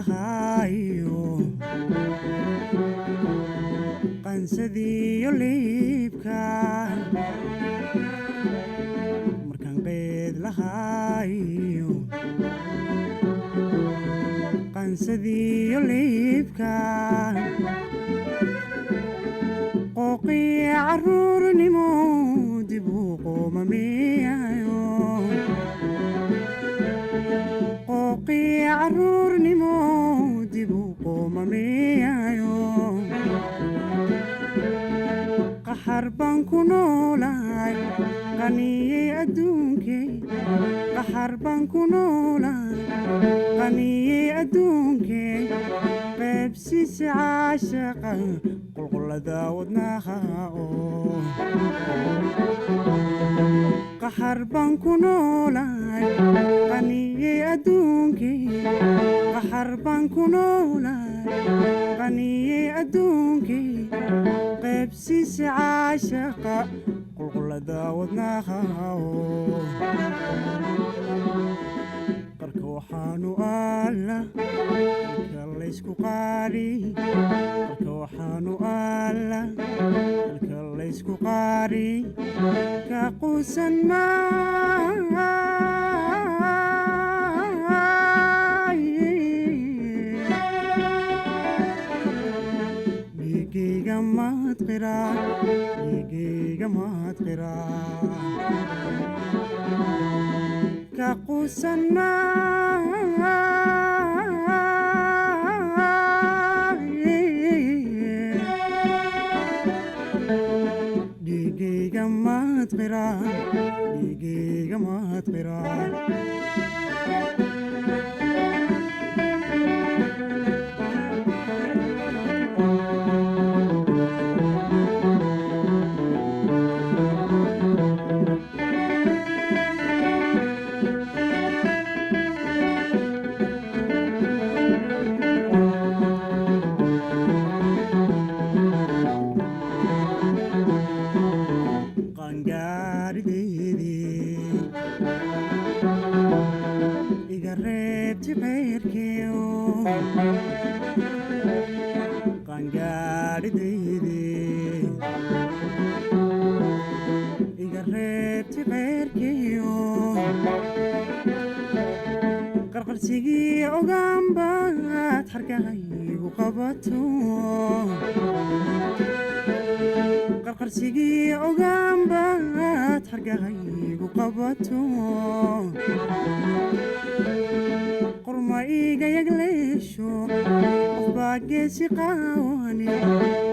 lahaayo qansadiyo liibka markaan qeyd lahaayo qansadiyo liibka qooqii caruurnimo dib u qoomamiyayo qooqii caruurnimo dib u qoomamiyayo qaxar baan ku noolahay qaniyey adduunkay qaxar baan ku noolahay qaniyey adduunkay qaybsiisa caashaqa qulqullada wadnaha oo qaxar baan ku noolahay qaniyey adduunkay qaxar baan ku noolahay qaniyey adduunkay qaybsiisa caashaqa qulqullada wadnaha oo qarka waxaanu alla halka laysku qaari qarka waxaanu alla halka laysku qaari ka quusan dhiigayga maad qiraa dhiigayga maad qiraa ka quusan dhiigayga maad qiraa dhiigayga maad qiraa iga reebti qayrkeyo qaangaadhideydii iga reebti qayrkeyo qarqarsigii ogaanbaad xarkahaygu qabato qarqarsigii ogaanbaad xarkahaygu qabato qorma iga yagleesho qofbaa geesi qaawani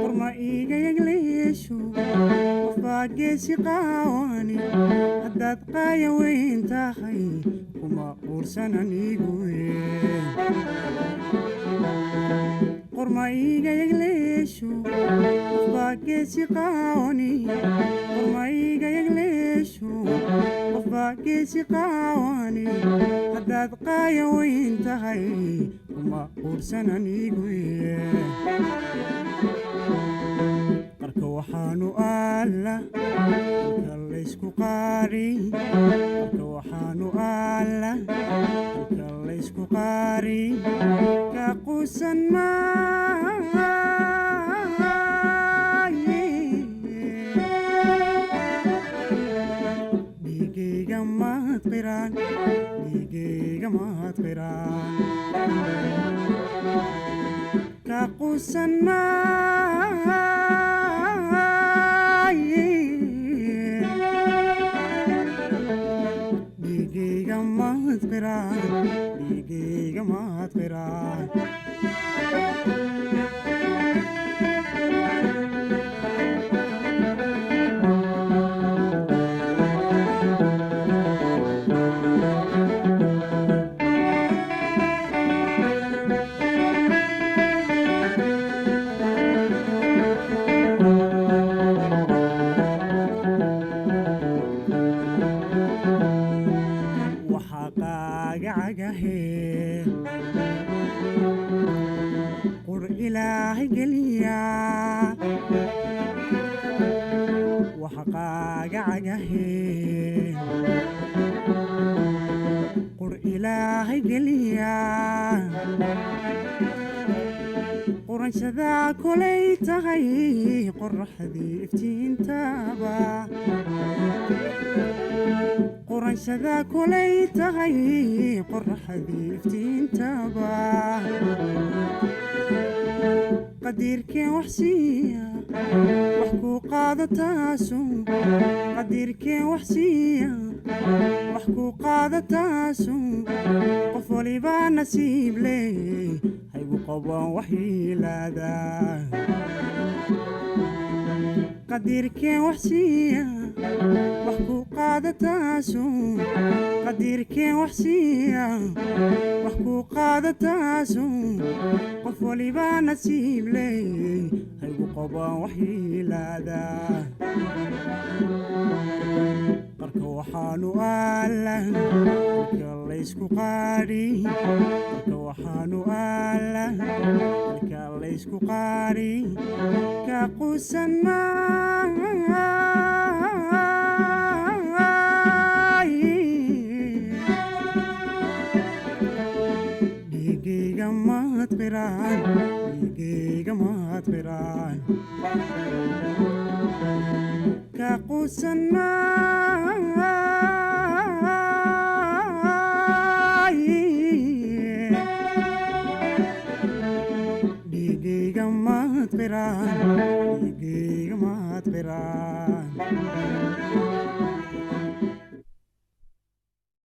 qorma iga yagleesho qofbaa geesi qaawani haddaad qaaya weyn tahay kuma uursan anigu qorma iga yagleesho qofbaa geesi qaawani qorma iga yagleesho qofbaa geesi qaawani haddaad qaaya weyn tahay kuma uursan anigu qarka waxaanu alla halka laysku qaari qarka waxaanu alla halka laysku qaari ka quusan dhiigayga maad qiraan dhiigayga maad qiraan ka quusan dhiigayga maad qiraan dhiigayga maad qiraan qur ilaahay geliya waxa qaaga cagahe qur ilaahay geliya quranshadaa kolay tahay qorraxdii iftiintaba quranshadaa kolay tahay qorraxdii iftiintaba qadiirkeen wax siiya wax kuu qaado taasu qadiirkeen wax siiya wax kuu qaado taasu qof walibaa nasiib leey haygu qabaan wax yiilaadaa qadiirkeen wax siiya wax kuu qaado taasu qadiirkeen wax siiya wax kuu qaado taasu qof walibaa nasiib leey haygu qabaan wax yiilaadaa qarka waxaanu aala halka laysku qaadhi qarka waxaanu aala halka laysku qaadhi ka quusan dhiigayga maad qiraan dhiigayga maad qiraan ka quusan dhiigayga maad qiraan dhiigayga maad qiraan